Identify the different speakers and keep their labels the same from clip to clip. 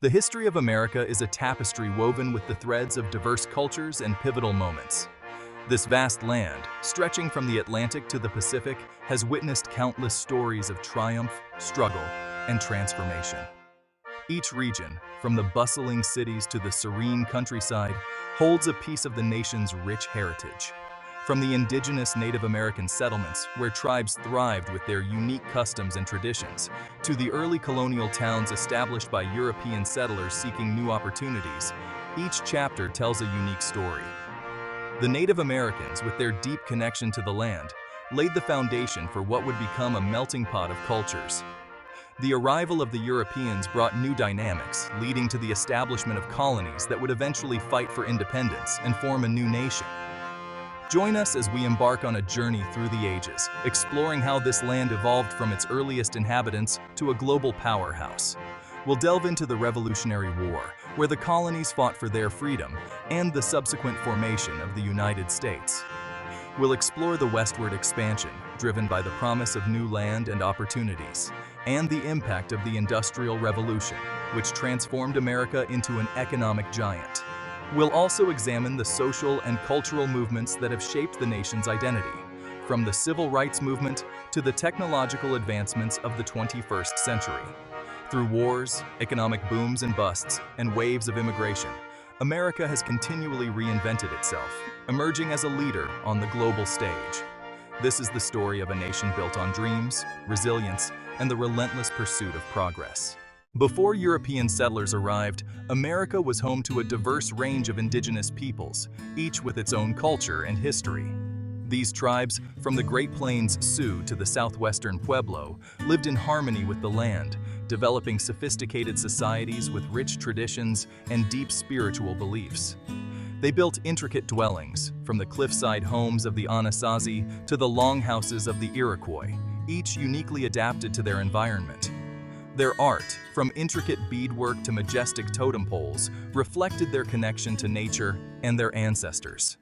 Speaker 1: The history of America is a tapestry woven with the threads of diverse cultures and pivotal moments. This vast land, stretching from the Atlantic to the Pacific, has witnessed countless stories of triumph, struggle, and transformation. Each region, from the bustling cities to the serene countryside, holds a piece of the nation's rich heritage. From the indigenous Native American settlements, where tribes thrived with their unique customs and traditions, to the early colonial towns established by European settlers seeking new opportunities, each chapter tells a unique story. The Native Americans, with their deep connection to the land, laid the foundation for what would become a melting pot of cultures. The arrival of the Europeans brought new dynamics, leading to the establishment of colonies that would eventually fight for independence and form a new nation. Join us as we embark on a journey through the ages, exploring how this land evolved from its earliest inhabitants to a global powerhouse. We'll delve into the Revolutionary War, where the colonies fought for their freedom, and the subsequent formation of the United States. We'll explore the westward expansion, driven by the promise of new land and opportunities, and the impact of the Industrial Revolution, which transformed America into an economic giant. We'll also examine the social and cultural movements that have shaped the nation's identity, from the civil rights movement to the technological advancements of the 21st century. Through wars, economic booms and busts, and waves of immigration, America has continually reinvented itself, emerging as a leader on the global stage. This is the story of a nation built on dreams, resilience, and the relentless pursuit of progress. Before European settlers arrived, America was home to a diverse range of indigenous peoples, each with its own culture and history. These tribes, from the Great Plains Sioux to the southwestern Pueblo, lived in harmony with the land, developing sophisticated societies with rich traditions and deep spiritual beliefs. They built intricate dwellings, from the cliffside homes of the Anasazi to the longhouses of the Iroquois, each uniquely adapted to their environment. Their art, from intricate beadwork to majestic totem poles, reflected their connection to nature and their ancestors.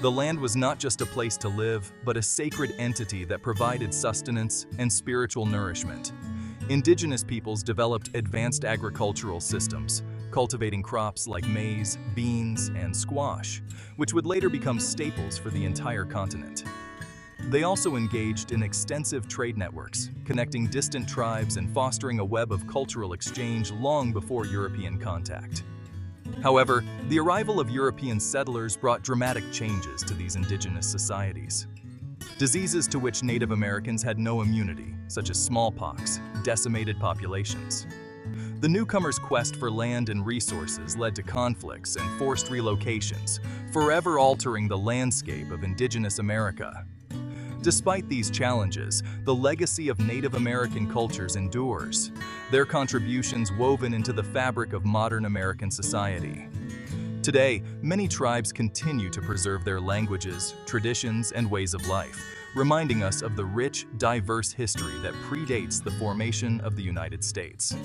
Speaker 1: The land was not just a place to live, but a sacred entity that provided sustenance and spiritual nourishment. Indigenous peoples developed advanced agricultural systems, cultivating crops like maize, beans, and squash, which would later become staples for the entire continent. They also engaged in extensive trade networks, connecting distant tribes and fostering a web of cultural exchange long before European contact. However, the arrival of European settlers brought dramatic changes to these indigenous societies. Diseases to which Native Americans had no immunity, such as smallpox, decimated populations. The newcomers' quest for land and resources led to conflicts and forced relocations, forever altering the landscape of indigenous America. Despite these challenges, the legacy of Native American cultures endures, their contributions woven into the fabric of modern American society. Today, many tribes continue to preserve their languages, traditions, and ways of life, reminding us of the rich, diverse history that predates the formation of the United States.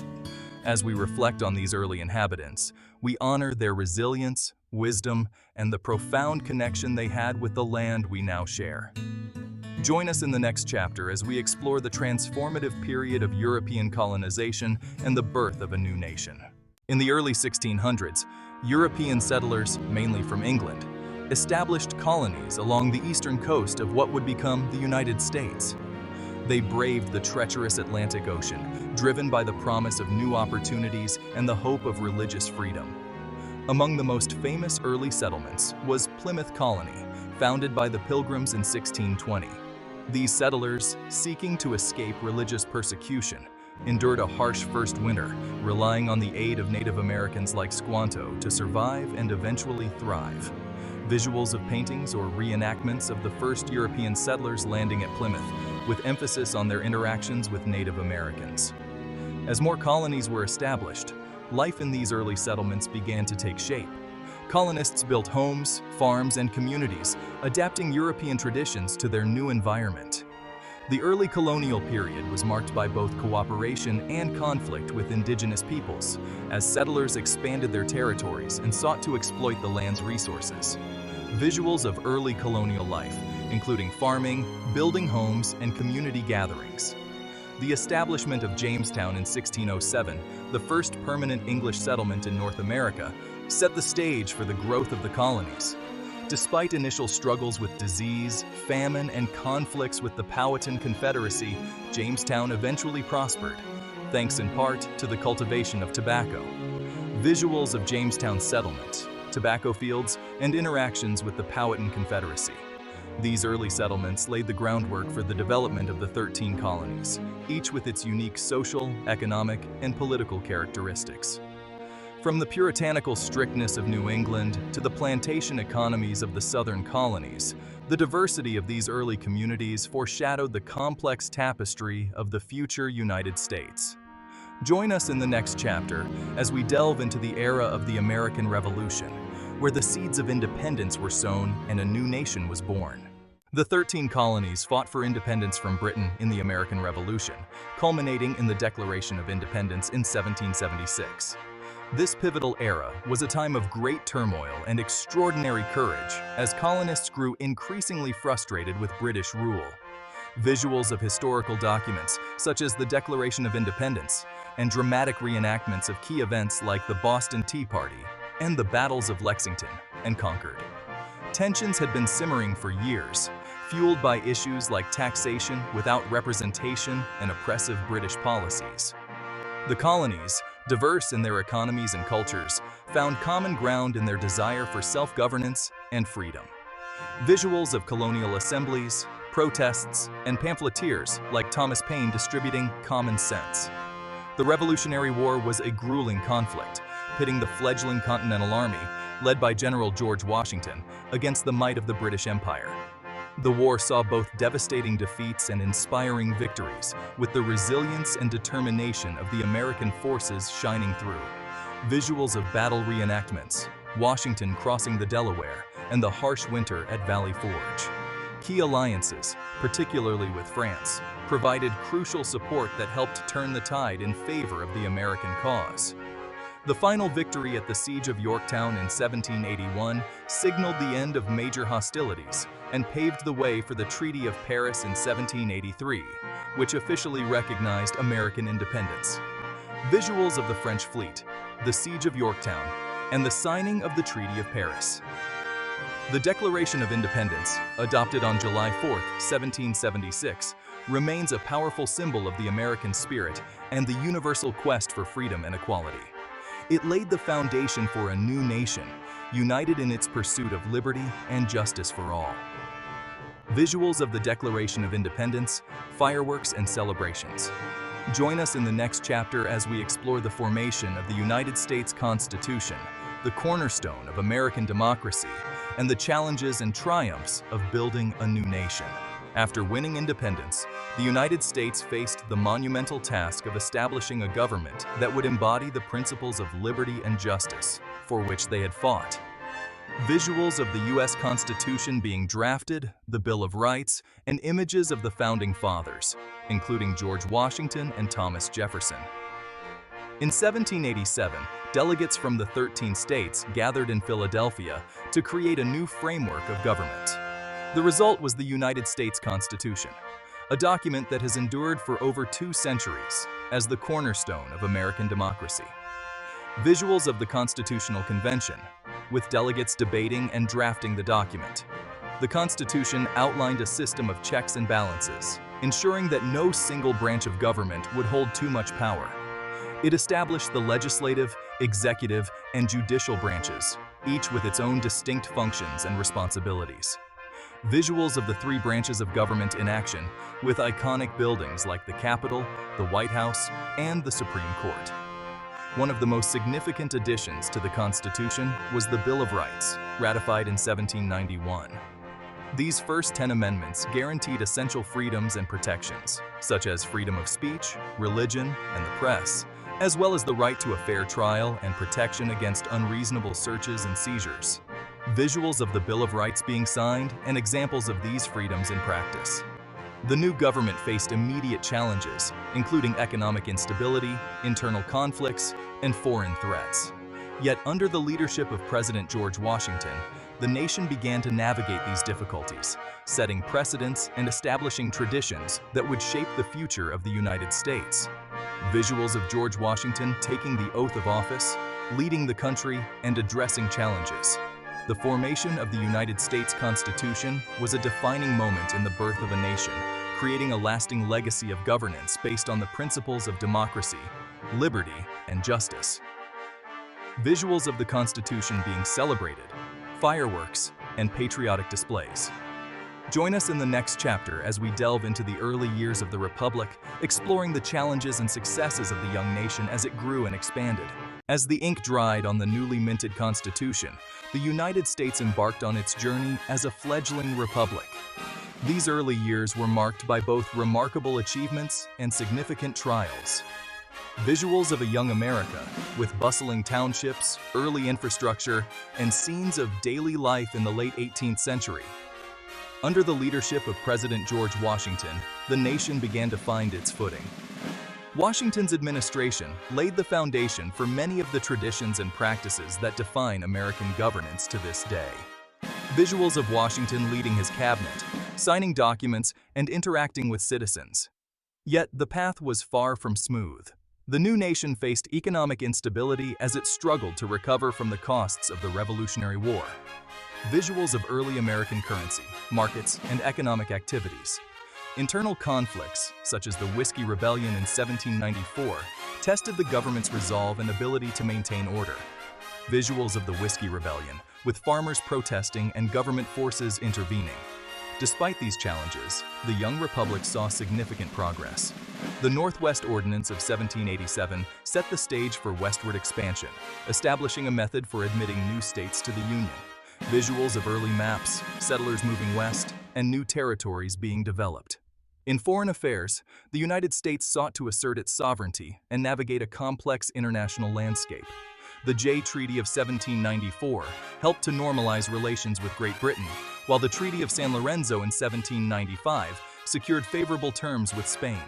Speaker 1: As we reflect on these early inhabitants, we honor their resilience, wisdom, and the profound connection they had with the land we now share. Join us in the next chapter as we explore the transformative period of European colonization and the birth of a new nation. In the early 1600s, European settlers, mainly from England, established colonies along the eastern coast of what would become the United States. They braved the treacherous Atlantic Ocean, driven by the promise of new opportunities and the hope of religious freedom. Among the most famous early settlements was Plymouth Colony, founded by the Pilgrims in 1620. These settlers, seeking to escape religious persecution, endured a harsh first winter, relying on the aid of Native Americans like Squanto to survive and eventually thrive. Visuals of paintings or reenactments of the first European settlers landing at Plymouth, with emphasis on their interactions with Native Americans. As more colonies were established, life in these early settlements began to take shape. Colonists built homes, farms, and communities, adapting European traditions to their new environment. The early colonial period was marked by both cooperation and conflict with indigenous peoples, as settlers expanded their territories and sought to exploit the land's resources. Visuals of early colonial life, including farming, building homes, and community gatherings. The establishment of Jamestown in 1607, the first permanent English settlement in North America, set the stage for the growth of the colonies. Despite initial struggles with disease, famine, and conflicts with the Powhatan Confederacy, Jamestown eventually prospered, thanks in part to the cultivation of tobacco. Visuals of Jamestown's settlement, tobacco fields, and interactions with the Powhatan Confederacy. These early settlements laid the groundwork for the development of the 13 colonies, each with its unique social, economic, and political characteristics. From the puritanical strictness of New England to the plantation economies of the southern colonies, the diversity of these early communities foreshadowed the complex tapestry of the future United States. Join us in the next chapter as we delve into the era of the American Revolution, where the seeds of independence were sown and a new nation was born. The 13 colonies fought for independence from Britain in the American Revolution, culminating in the Declaration of Independence in 1776. This pivotal era was a time of great turmoil and extraordinary courage as colonists grew increasingly frustrated with British rule. Visuals of historical documents, such as the Declaration of Independence, and dramatic reenactments of key events like the Boston Tea Party and the battles of Lexington and Concord. Tensions had been simmering for years, fueled by issues like taxation without representation and oppressive British policies. The colonies, diverse in their economies and cultures, found common ground in their desire for self-governance and freedom. Visuals of colonial assemblies, protests, and pamphleteers like Thomas Paine distributing common sense. The Revolutionary War was a grueling conflict, pitting the fledgling Continental Army, led by General George Washington, against the might of the British Empire. The war saw both devastating defeats and inspiring victories, with the resilience and determination of the American forces shining through. Visuals of battle reenactments, Washington crossing the Delaware, and the harsh winter at Valley Forge. Key alliances, particularly with France, provided crucial support that helped turn the tide in favor of the American cause. The final victory at the Siege of Yorktown in 1781 signaled the end of major hostilities and paved the way for the Treaty of Paris in 1783, which officially recognized American independence. Visuals of the French fleet, the Siege of Yorktown, and the signing of the Treaty of Paris. The Declaration of Independence, adopted on July 4, 1776, remains a powerful symbol of the American spirit and the universal quest for freedom and equality. It laid the foundation for a new nation, united in its pursuit of liberty and justice for all. Visuals of the Declaration of Independence, fireworks, and celebrations. Join us in the next chapter as we explore the formation of the United States Constitution, the cornerstone of American democracy, and the challenges and triumphs of building a new nation. After winning independence, the United States faced the monumental task of establishing a government that would embody the principles of liberty and justice, for which they had fought. Visuals of the U.S. Constitution being drafted, the Bill of Rights, and images of the Founding Fathers, including George Washington and Thomas Jefferson. In 1787, delegates from the 13 states gathered in Philadelphia to create a new framework of government. The result was the United States Constitution, a document that has endured for over 2 centuries as the cornerstone of American democracy. Visuals of the Constitutional Convention, with delegates debating and drafting the document. The Constitution outlined a system of checks and balances, ensuring that no single branch of government would hold too much power. It established the legislative, executive, and judicial branches, each with its own distinct functions and responsibilities. Visuals of the 3 branches of government in action, with iconic buildings like the Capitol, the White House, and the Supreme Court. One of the most significant additions to the Constitution was the Bill of Rights, ratified in 1791. These first 10 amendments guaranteed essential freedoms and protections, such as freedom of speech, religion, and the press, as well as the right to a fair trial and protection against unreasonable searches and seizures. Visuals of the Bill of Rights being signed and examples of these freedoms in practice. The new government faced immediate challenges, including economic instability, internal conflicts, and foreign threats. Yet under the leadership of President George Washington, the nation began to navigate these difficulties, setting precedents and establishing traditions that would shape the future of the United States. Visuals of George Washington taking the oath of office, leading the country, and addressing challenges. The formation of the United States Constitution was a defining moment in the birth of a nation, creating a lasting legacy of governance based on the principles of democracy, liberty, and justice. Visuals of the Constitution being celebrated, fireworks, and patriotic displays. Join us in the next chapter as we delve into the early years of the Republic, exploring the challenges and successes of the young nation as it grew and expanded. As the ink dried on the newly minted Constitution, the United States embarked on its journey as a fledgling republic. These early years were marked by both remarkable achievements and significant trials. Visuals of a young America, with bustling townships, early infrastructure, and scenes of daily life in the late 18th century. Under the leadership of President George Washington, the nation began to find its footing. Washington's administration laid the foundation for many of the traditions and practices that define American governance to this day. Visuals of Washington leading his cabinet, signing documents, and interacting with citizens. Yet the path was far from smooth. The new nation faced economic instability as it struggled to recover from the costs of the Revolutionary War. Visuals of early American currency, markets, and economic activities. Internal conflicts, such as the Whiskey Rebellion in 1794, tested the government's resolve and ability to maintain order. Visuals of the Whiskey Rebellion, with farmers protesting and government forces intervening. Despite these challenges, the young republic saw significant progress. The Northwest Ordinance of 1787 set the stage for westward expansion, establishing a method for admitting new states to the Union. Visuals of early maps, settlers moving west, and new territories being developed. In foreign affairs, the United States sought to assert its sovereignty and navigate a complex international landscape. The Jay Treaty of 1794 helped to normalize relations with Great Britain, while the Treaty of San Lorenzo in 1795 secured favorable terms with Spain.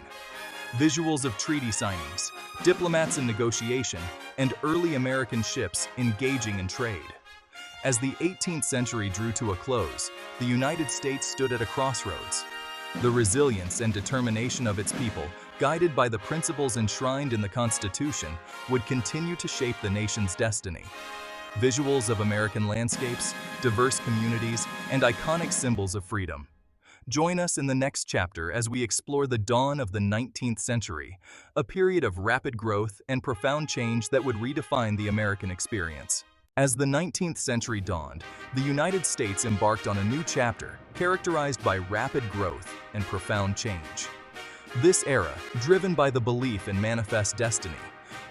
Speaker 1: Visuals of treaty signings, diplomats in negotiation, and early American ships engaging in trade. As the 18th century drew to a close, the United States stood at a crossroads. The resilience and determination of its people, guided by the principles enshrined in the Constitution, would continue to shape the nation's destiny. Visuals of American landscapes, diverse communities, and iconic symbols of freedom. Join us in the next chapter as we explore the dawn of the 19th century, a period of rapid growth and profound change that would redefine the American experience. As the 19th century dawned, the United States embarked on a new chapter characterized by rapid growth and profound change. This era, driven by the belief in manifest destiny,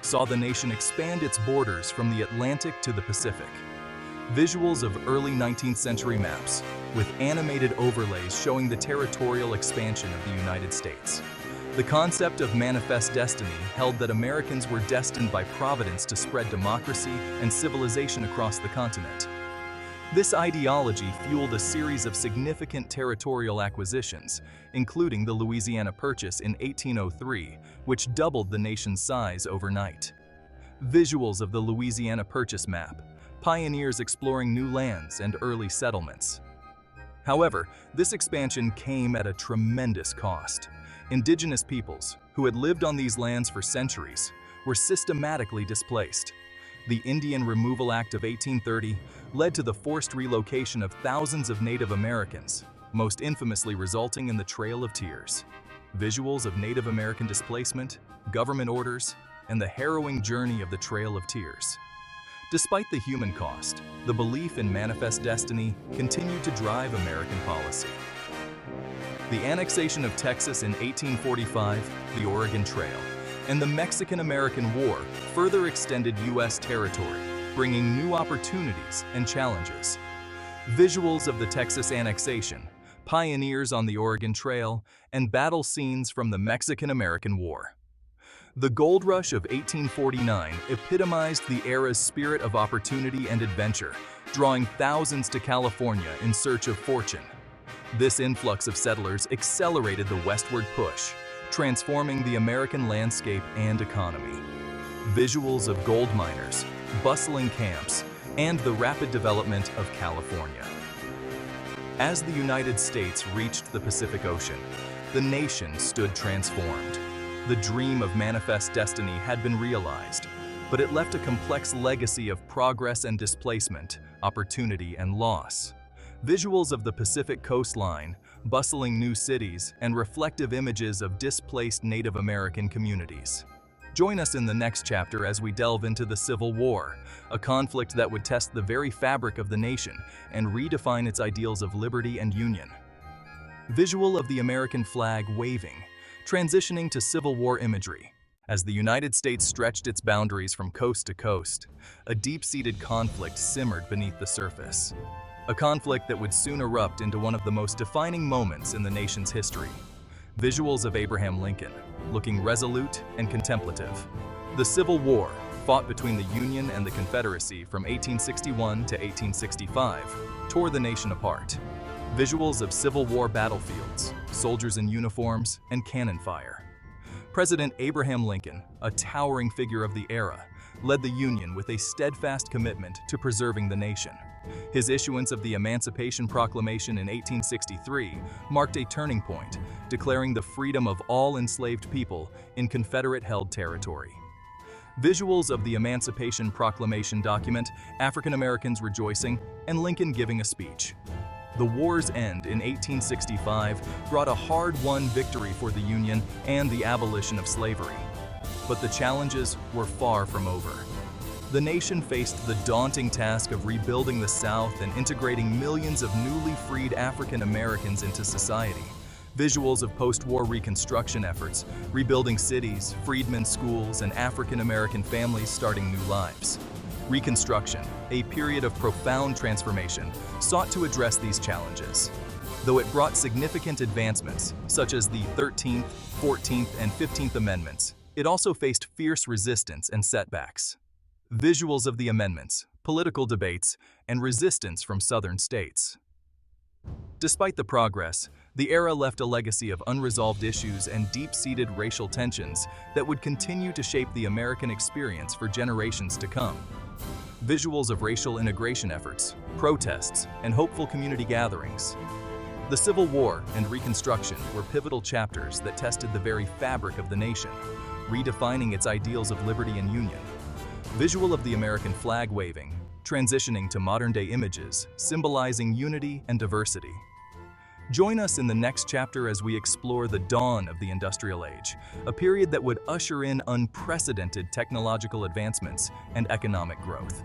Speaker 1: saw the nation expand its borders from the Atlantic to the Pacific. Visuals of early 19th century maps, with animated overlays showing the territorial expansion of the United States. The concept of manifest destiny held that Americans were destined by Providence to spread democracy and civilization across the continent. This ideology fueled a series of significant territorial acquisitions, including the Louisiana Purchase in 1803, which doubled the nation's size overnight. Visuals of the Louisiana Purchase map, pioneers exploring new lands and early settlements. However, this expansion came at a tremendous cost. Indigenous peoples, who had lived on these lands for centuries, were systematically displaced. The Indian Removal Act of 1830 led to the forced relocation of thousands of Native Americans, most infamously resulting in the Trail of Tears. Visuals of Native American displacement, government orders, and the harrowing journey of the Trail of Tears. Despite the human cost, the belief in manifest destiny continued to drive American policy. The annexation of Texas in 1845, the Oregon Trail, and the Mexican-American War further extended U.S. territory, bringing new opportunities and challenges. Visuals of the Texas annexation, pioneers on the Oregon Trail, and battle scenes from the Mexican-American War. The gold rush of 1849 epitomized the era's spirit of opportunity and adventure, drawing thousands to California in search of fortune. This influx of settlers accelerated the westward push, transforming the American landscape and economy. visuals of gold miners, bustling camps, and the rapid development of California. As the United States reached the Pacific Ocean, the nation stood transformed. The dream of manifest destiny had been realized, but it left a complex legacy of progress and displacement, opportunity and loss. Visuals of the Pacific coastline, bustling new cities, and reflective images of displaced Native American communities. Join us in the next chapter as we delve into the Civil War, a conflict that would test the very fabric of the nation and redefine its ideals of liberty and union. Visual of the American flag waving, transitioning to Civil War imagery. As the United States stretched its boundaries from coast to coast, a deep-seated conflict simmered beneath the surface. A conflict that would soon erupt into one of the most defining moments in the nation's history. Visuals of Abraham Lincoln, looking resolute and contemplative. The Civil War, fought between the Union and the Confederacy from 1861 to 1865, tore the nation apart. Visuals of Civil War battlefields, soldiers in uniforms, and cannon fire. President Abraham Lincoln, a towering figure of the era, led the Union with a steadfast commitment to preserving the nation. His issuance of the Emancipation Proclamation in 1863 marked a turning point, declaring the freedom of all enslaved people in Confederate-held territory. Visuals of the Emancipation Proclamation document African Americans rejoicing and Lincoln giving a speech. The war's end in 1865 brought a hard-won victory for the Union and the abolition of slavery. But the challenges were far from over. The nation faced the daunting task of rebuilding the South and integrating millions of newly freed African Americans into society. Visuals of post-war Reconstruction efforts, rebuilding cities, freedmen's schools, and African American families starting new lives. Reconstruction, a period of profound transformation, sought to address these challenges. Though it brought significant advancements, such as the 13th, 14th, and 15th Amendments, it also faced fierce resistance and setbacks. Visuals of the amendments, political debates, and resistance from southern states. Despite the progress, the era left a legacy of unresolved issues and deep-seated racial tensions that would continue to shape the American experience for generations to come. Visuals of racial integration efforts, protests, and hopeful community gatherings. The Civil War and Reconstruction were pivotal chapters that tested the very fabric of the nation, redefining its ideals of liberty and union. Visual of the American flag waving, transitioning to modern-day images, symbolizing unity and diversity. Join us in the next chapter as we explore the dawn of the Industrial Age, a period that would usher in unprecedented technological advancements and economic growth.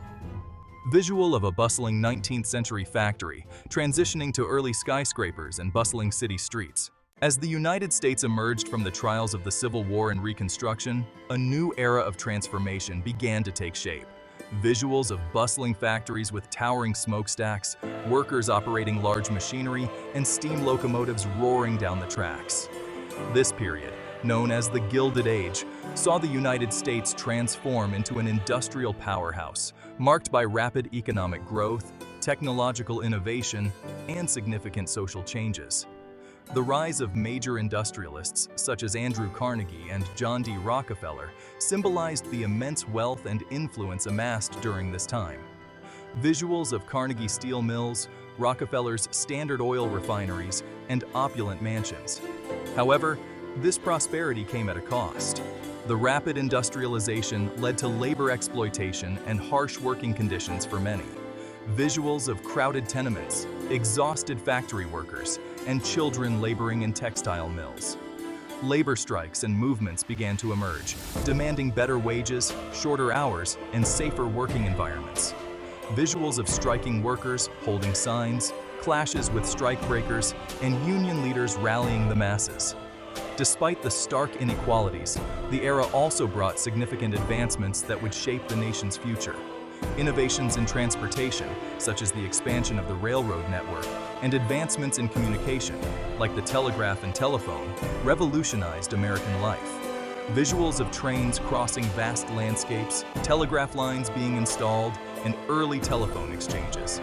Speaker 1: Visual of a bustling 19th century factory, transitioning to early skyscrapers and bustling city streets. As the United States emerged from the trials of the Civil War and Reconstruction, a new era of transformation began to take shape. Visuals of bustling factories with towering smokestacks, workers operating large machinery, and steam locomotives roaring down the tracks. This period, known as the Gilded Age, saw the United States transform into an industrial powerhouse, marked by rapid economic growth, technological innovation, and significant social changes. The rise of major industrialists such as Andrew Carnegie and John D. Rockefeller symbolized the immense wealth and influence amassed during this time. Visuals of Carnegie steel mills, Rockefeller's Standard Oil refineries, and opulent mansions. However, this prosperity came at a cost. The rapid industrialization led to labor exploitation and harsh working conditions for many. Visuals of crowded tenements, exhausted factory workers, and children laboring in textile mills. Labor strikes and movements began to emerge, demanding better wages, shorter hours, and safer working environments. Visuals of striking workers holding signs, clashes with strikebreakers, and union leaders rallying the masses. Despite the stark inequalities, the era also brought significant advancements that would shape the nation's future. Innovations in transportation, such as the expansion of the railroad network, and advancements in communication, like the telegraph and telephone, revolutionized American life. Visuals of trains crossing vast landscapes, telegraph lines being installed, and early telephone exchanges.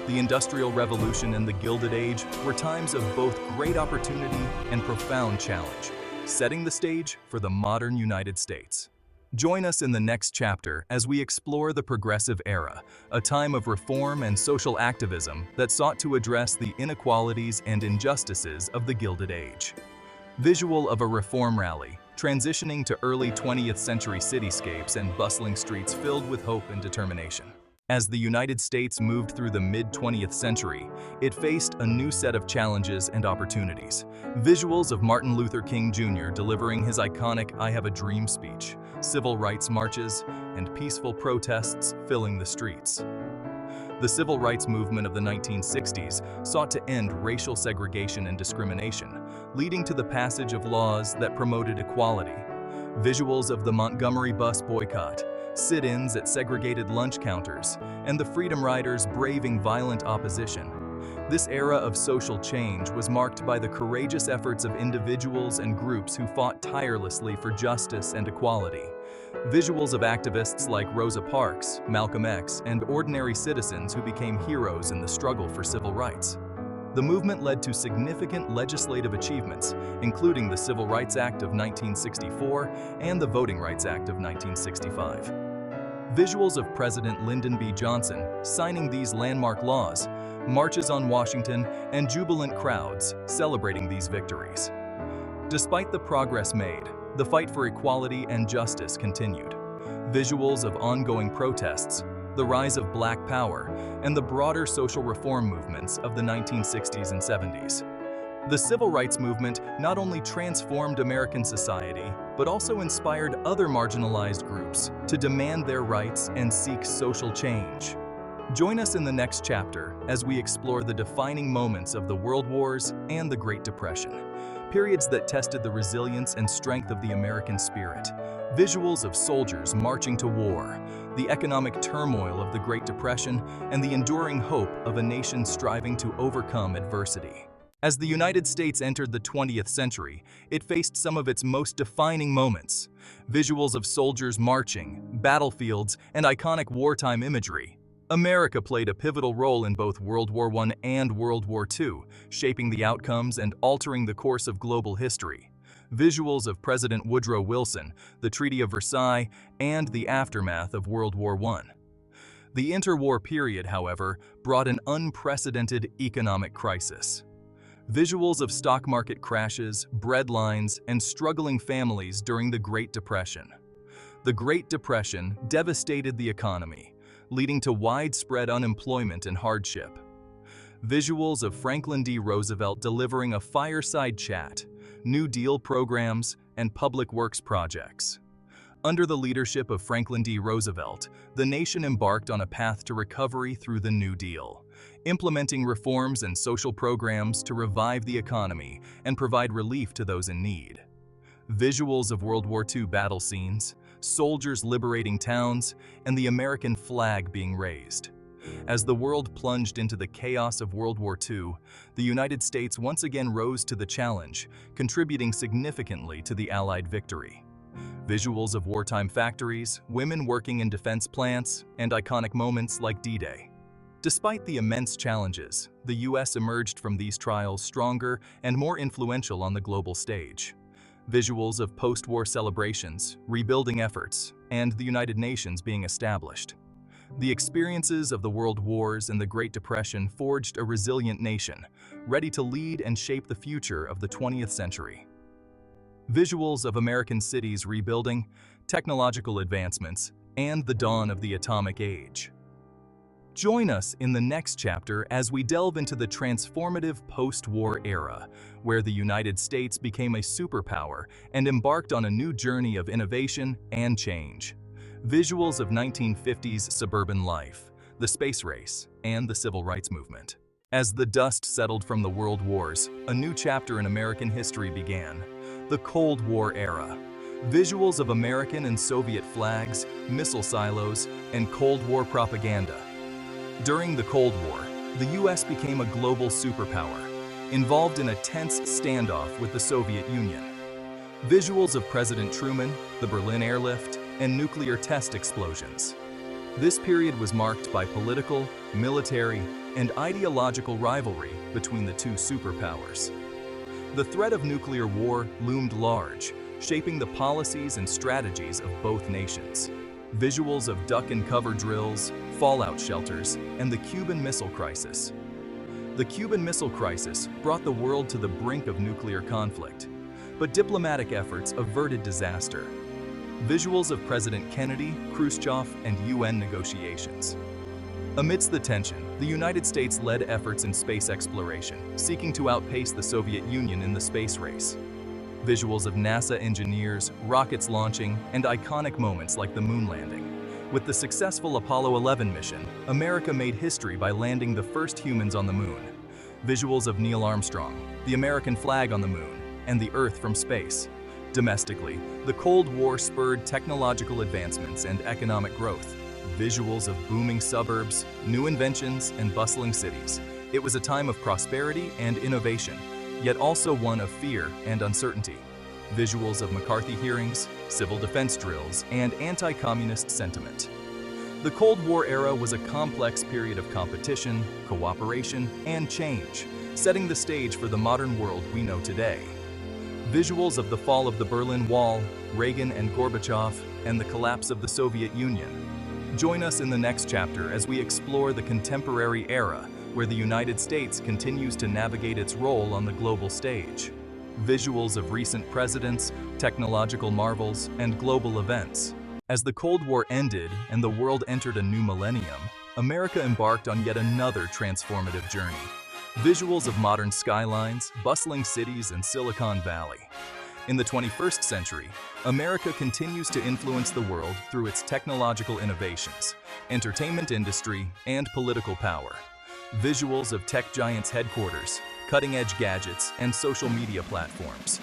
Speaker 1: The Industrial Revolution and the Gilded Age were times of both great opportunity and profound challenge, setting the stage for the modern United States. Join us in the next chapter as we explore the Progressive Era, a time of reform and social activism that sought to address the inequalities and injustices of the Gilded Age. Visual of a reform rally, transitioning to early 20th century cityscapes and bustling streets filled with hope and determination. As the United States moved through the mid-20th century, it faced a new set of challenges and opportunities. Visuals of Martin Luther King Jr. delivering his iconic "I Have a Dream" speech, civil rights marches, and peaceful protests filling the streets. The civil rights movement of the 1960s sought to end racial segregation and discrimination, leading to the passage of laws that promoted equality. Visuals of the Montgomery bus boycott, sit-ins at segregated lunch counters, and the Freedom Riders braving violent opposition. This era of social change was marked by the courageous efforts of individuals and groups who fought tirelessly for justice and equality. Visuals of activists like Rosa Parks, Malcolm X, and ordinary citizens who became heroes in the struggle for civil rights. The movement led to significant legislative achievements, including the Civil Rights Act of 1964 and the Voting Rights Act of 1965. Visuals of President Lyndon B. Johnson signing these landmark laws, marches on Washington, and jubilant crowds celebrating these victories. Despite the progress made, the fight for equality and justice continued. Visuals of ongoing protests, the rise of Black Power, and the broader social reform movements of the 1960s and 70s. The civil rights movement not only transformed American society, but also inspired other marginalized groups to demand their rights and seek social change. Join us in the next chapter as we explore the defining moments of the World Wars and the Great Depression, periods that tested the resilience and strength of the American spirit. Visuals of soldiers marching to war, the economic turmoil of the Great Depression, and the enduring hope of a nation striving to overcome adversity. As the United States entered the 20th century, it faced some of its most defining moments. Visuals of soldiers marching, battlefields, and iconic wartime imagery. America played a pivotal role in both World War I and World War II, shaping the outcomes and altering the course of global history. Visuals of President Woodrow Wilson, the Treaty of Versailles, and the aftermath of World War I. The interwar period, however, brought an unprecedented economic crisis. Visuals of stock market crashes, breadlines, and struggling families during the Great Depression. The Great Depression devastated the economy, leading to widespread unemployment and hardship. Visuals of Franklin D. Roosevelt delivering a fireside chat, New Deal programs, and public works projects. Under the leadership of Franklin D. Roosevelt, the nation embarked on a path to recovery through the New Deal, implementing reforms and social programs to revive the economy and provide relief to those in need. Visuals of World War II battle scenes, soldiers liberating towns, and the American flag being raised. As the world plunged into the chaos of World War II, the United States once again rose to the challenge, contributing significantly to the Allied victory. Visuals of wartime factories, women working in defense plants, and iconic moments like D-Day. Despite the immense challenges, the U.S. emerged from these trials stronger and more influential on the global stage. Visuals of post-war celebrations, rebuilding efforts, and the United Nations being established. The experiences of the World Wars and the Great Depression forged a resilient nation, ready to lead and shape the future of the 20th century. Visuals of American cities rebuilding, technological advancements, and the dawn of the atomic age. Join us in the next chapter as we delve into the transformative post-war era, where the United States became a superpower and embarked on a new journey of innovation and change. Visuals of 1950s suburban life, the space race, and the civil rights movement. As the dust settled from the World Wars, a new chapter in American history began, the Cold War era. Visuals of American and Soviet flags, missile silos, and Cold War propaganda. During the Cold War, the U.S. became a global superpower, involved in a tense standoff with the Soviet Union. Visuals of President Truman, the Berlin airlift, and nuclear test explosions. This period was marked by political, military, and ideological rivalry between the two superpowers. The threat of nuclear war loomed large, shaping the policies and strategies of both nations. Visuals of duck and cover drills, fallout shelters, and the Cuban Missile Crisis. The Cuban Missile Crisis brought the world to the brink of nuclear conflict, but diplomatic efforts averted disaster. Visuals of President Kennedy, Khrushchev, and UN negotiations. Amidst the tension, the United States led efforts in space exploration, seeking to outpace the Soviet Union in the space race. Visuals of NASA engineers, rockets launching, and iconic moments like the moon landing. With the successful Apollo 11 mission, America made history by landing the first humans on the moon. Visuals of Neil Armstrong, the American flag on the moon, and the Earth from space. Domestically, the Cold War spurred technological advancements and economic growth. Visuals of booming suburbs, new inventions, and bustling cities. It was a time of prosperity and innovation, yet also one of fear and uncertainty. Visuals of McCarthy hearings, civil defense drills, and anti-communist sentiment. The Cold War era was a complex period of competition, cooperation, and change, setting the stage for the modern world we know today. Visuals of the fall of the Berlin Wall, Reagan and Gorbachev, and the collapse of the Soviet Union. Join us in the next chapter as we explore the contemporary era, where the United States continues to navigate its role on the global stage. Visuals of recent presidents, technological marvels, and global events. As the Cold War ended and the world entered a new millennium, America embarked on yet another transformative journey. Visuals of modern skylines, bustling cities, and Silicon Valley. In the 21st century, America continues to influence the world through its technological innovations, entertainment industry, and political power. Visuals of tech giants' headquarters, cutting-edge gadgets, and social media platforms.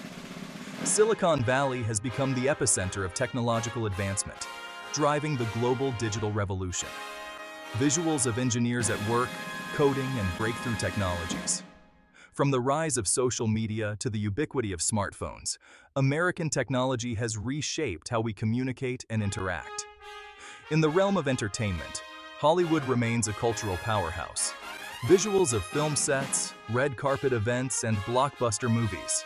Speaker 1: Silicon Valley has become the epicenter of technological advancement, driving the global digital revolution. Visuals of engineers at work, coding, and breakthrough technologies. From the rise of social media to the ubiquity of smartphones, American technology has reshaped how we communicate and interact. In the realm of entertainment, Hollywood remains a cultural powerhouse. Visuals of film sets, red carpet events, and blockbuster movies.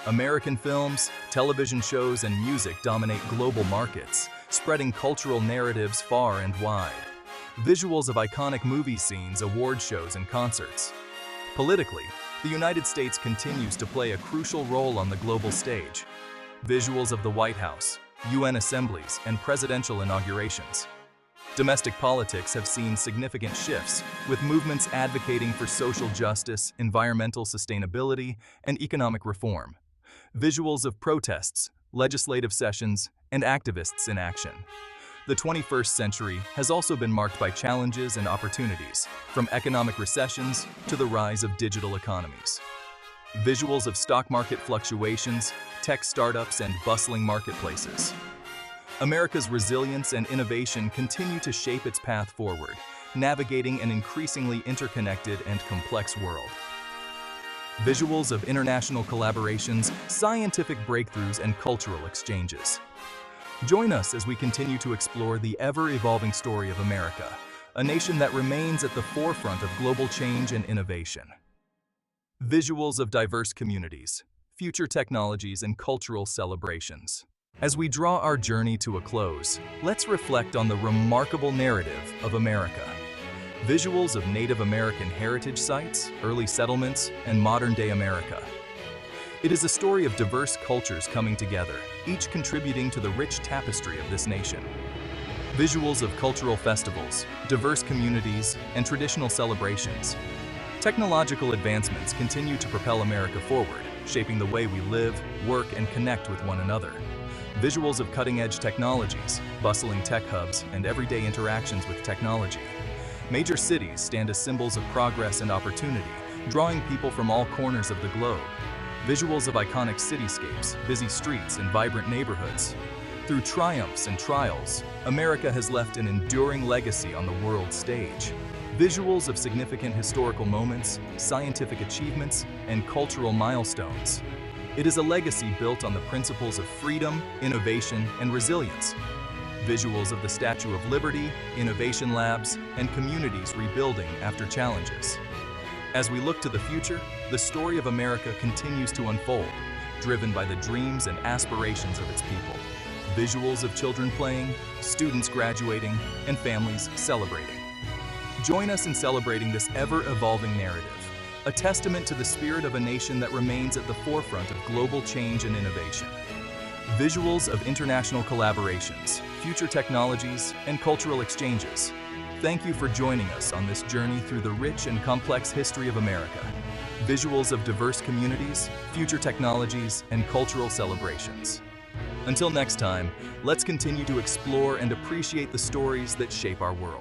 Speaker 1: American films, television shows, and music dominate global markets, spreading cultural narratives far and wide. Visuals of iconic movie scenes, award shows, and concerts. Politically, the United States continues to play a crucial role on the global stage. Visuals of the White House, UN assemblies, and presidential inaugurations. Domestic politics have seen significant shifts, with movements advocating for social justice, environmental sustainability, and economic reform. Visuals of protests, legislative sessions, and activists in action. The 21st century has also been marked by challenges and opportunities, from economic recessions to the rise of digital economies. Visuals of stock market fluctuations, tech startups, and bustling marketplaces. America's resilience and innovation continue to shape its path forward, navigating an increasingly interconnected and complex world. Visuals of international collaborations, scientific breakthroughs, and cultural exchanges. Join us as we continue to explore the ever-evolving story of America, a nation that remains at the forefront of global change and innovation. Visuals of diverse communities, future technologies, and cultural celebrations. As we draw our journey to a close, let's reflect on the remarkable narrative of America. Visuals of Native American heritage sites, early settlements, and modern-day America. It is a story of diverse cultures coming together, each contributing to the rich tapestry of this nation. Visuals of cultural festivals, diverse communities, and traditional celebrations. Technological advancements continue to propel America forward, shaping the way we live, work, and connect with one another. Visuals of cutting-edge technologies, bustling tech hubs, and everyday interactions with technology. Major cities stand as symbols of progress and opportunity, drawing people from all corners of the globe. Visuals of iconic cityscapes, busy streets, and vibrant neighborhoods. Through triumphs and trials, America has left an enduring legacy on the world stage. Visuals of significant historical moments, scientific achievements, and cultural milestones. It is a legacy built on the principles of freedom, innovation, and resilience. Visuals of the Statue of Liberty, innovation labs, and communities rebuilding after challenges. As we look to the future, the story of America continues to unfold, driven by the dreams and aspirations of its people. Visuals of children playing, students graduating, and families celebrating. Join us in celebrating this ever-evolving narrative, a testament to the spirit of a nation that remains at the forefront of global change and innovation. Visuals of international collaborations, future technologies, and cultural exchanges. Thank you for joining us on this journey through the rich and complex history of America. Visuals of diverse communities, future technologies, and cultural celebrations. Until next time, let's continue to explore and appreciate the stories that shape our world.